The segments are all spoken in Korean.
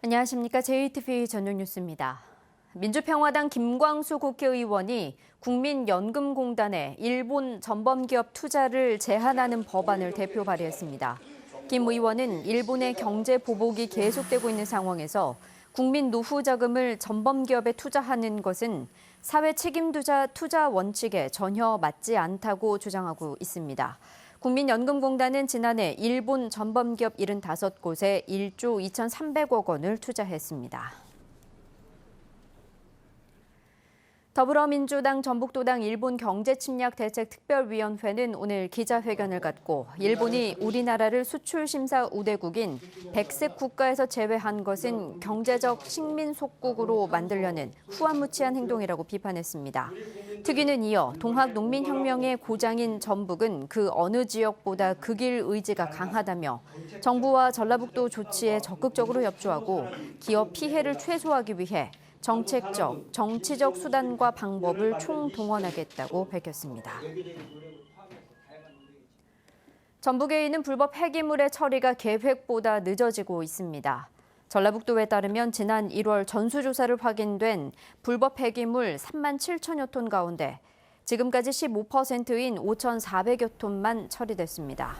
안녕하십니까. JTBC 전용 뉴스입니다. 민주평화당 김광수 국회의원이 국민연금공단에 일본 전범기업 투자를 제한하는 법안을 대표 발의했습니다. 김 의원은 일본의 경제 보복이 계속되고 있는 상황에서 국민 노후 자금을 전범기업에 투자하는 것은 사회 책임 투자 원칙에 전혀 맞지 않다고 주장하고 있습니다. 국민연금공단은 지난해 일본 전범기업 75곳에 1조 2,300억 원을 투자했습니다. 더불어민주당 전북도당 일본 경제침략대책특별위원회는 오늘 기자회견을 갖고 일본이 우리나라를 수출심사 우대국인 백색 국가에서 제외한 것은 경제적 식민속국으로 만들려는 후안무치한 행동이라고 비판했습니다. 특위는 이어 동학농민혁명의 고장인 전북은 그 어느 지역보다 극일 의지가 강하다며 정부와 전라북도 조치에 적극적으로 협조하고 기업 피해를 최소화하기 위해 정책적, 정치적 수단과 방법을 총동원하겠다고 밝혔습니다. 전북에 있는 불법 폐기물의 처리가 계획보다 늦어지고 있습니다. 전라북도에 따르면 지난 1월 전수조사를 확인된 불법 폐기물 3만 7천여 톤 가운데 지금까지 15%인 5,400여 톤만 처리됐습니다.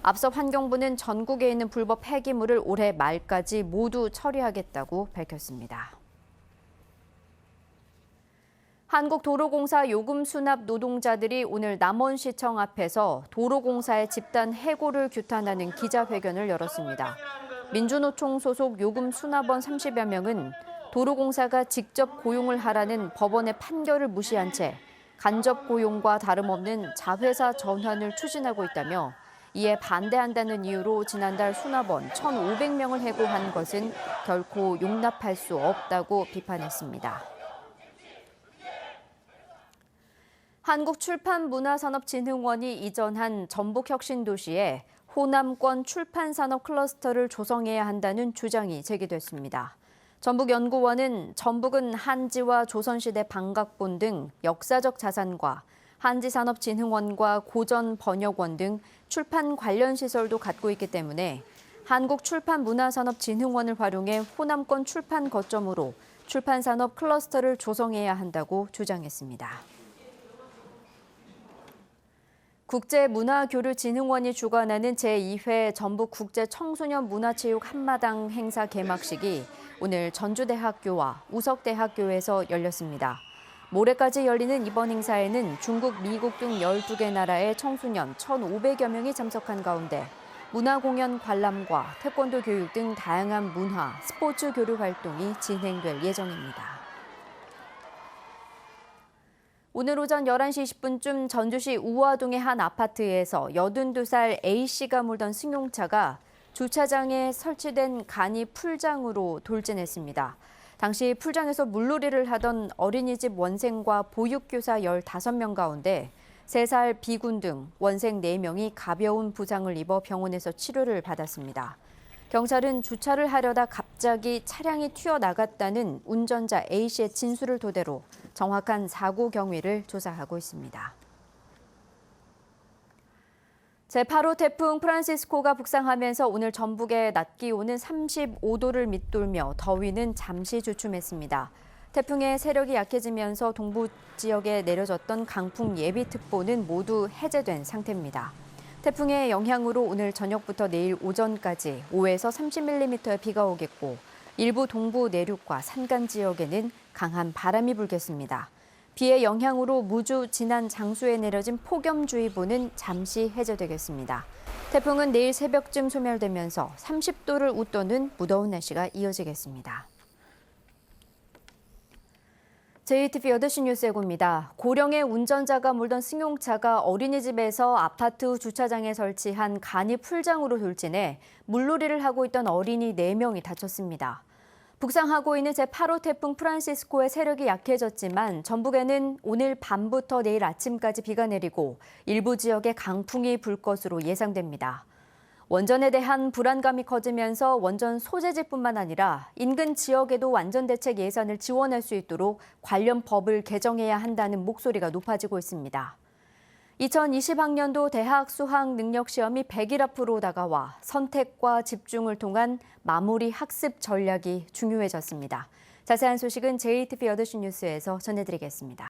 앞서 환경부는 전국에 있는 불법 폐기물을 올해 말까지 모두 처리하겠다고 밝혔습니다. 한국도로공사 요금수납 노동자들이 오늘 남원시청 앞에서 도로공사의 집단 해고를 규탄하는 기자회견을 열었습니다. 민주노총 소속 요금수납원 30여 명은 도로공사가 직접 고용을 하라는 법원의 판결을 무시한 채 간접 고용과 다름없는 자회사 전환을 추진하고 있다며 이에 반대한다는 이유로 지난달 수납원 1,500명을 해고한 것은 결코 용납할 수 없다고 비판했습니다. 한국출판문화산업진흥원이 이전한 전북혁신도시에 호남권 출판산업 클러스터를 조성해야 한다는 주장이 제기됐습니다. 전북연구원은 전북은 한지와 조선시대 방각본 등 역사적 자산과 한지산업진흥원과 고전번역원 등 출판 관련 시설도 갖고 있기 때문에 한국출판문화산업진흥원을 활용해 호남권 출판 거점으로 출판산업 클러스터를 조성해야 한다고 주장했습니다. 국제문화교류진흥원이 주관하는 제2회 전북국제청소년문화체육 한마당 행사 개막식이 오늘 전주대학교와 우석대학교에서 열렸습니다. 모레까지 열리는 이번 행사에는 중국, 미국 등 12개 나라의 청소년 1,500여 명이 참석한 가운데 문화공연 관람과 태권도 교육 등 다양한 문화, 스포츠 교류 활동이 진행될 예정입니다. 오늘 오전 11시 20분쯤 전주시 우화동의 한 아파트에서 82살 A씨가 몰던 승용차가 주차장에 설치된 간이 풀장으로 돌진했습니다. 당시 풀장에서 물놀이를 하던 어린이집 원생과 보육교사 15명 가운데 3살 B군 등 원생 4명이 가벼운 부상을 입어 병원에서 치료를 받았습니다. 경찰은 주차를 하려다 갑자기 차량이 튀어나갔다는 운전자 A씨의 진술을 토대로 정확한 사고 경위를 조사하고 있습니다. 제8호 태풍 프란시스코가 북상하면서 오늘 전북의 낮 기온은 35도를 밑돌며 더위는 잠시 주춤했습니다. 태풍의 세력이 약해지면서 동부 지역에 내려졌던 강풍 예비특보는 모두 해제된 상태입니다. 태풍의 영향으로 오늘 저녁부터 내일 오전까지 5에서 30mm의 비가 오겠고 일부 동부 내륙과 산간 지역에는 강한 바람이 불겠습니다. 비의 영향으로 무주 진안 장수에 내려진 폭염주의보는 잠시 해제되겠습니다. 태풍은 내일 새벽쯤 소멸되면서 30도를 웃도는 무더운 날씨가 이어지겠습니다. JTBC 8시 뉴스 예고입니다. 고령의 운전자가 몰던 승용차가 어린이집에서 아파트 주차장에 설치한 간이 풀장으로 돌진해 물놀이를 하고 있던 어린이 4명이 다쳤습니다. 북상하고 있는 제8호 태풍 프란시스코의 세력이 약해졌지만 전북에는 오늘 밤부터 내일 아침까지 비가 내리고 일부 지역에 강풍이 불 것으로 예상됩니다. 원전에 대한 불안감이 커지면서 원전 소재지뿐만 아니라 인근 지역에도 완전 대책 예산을 지원할 수 있도록 관련 법을 개정해야 한다는 목소리가 높아지고 있습니다. 2020학년도 대학 수학 능력 시험이 100일 앞으로 다가와 선택과 집중을 통한 마무리 학습 전략이 중요해졌습니다. 자세한 소식은 JTBC 8시 뉴스에서 전해드리겠습니다.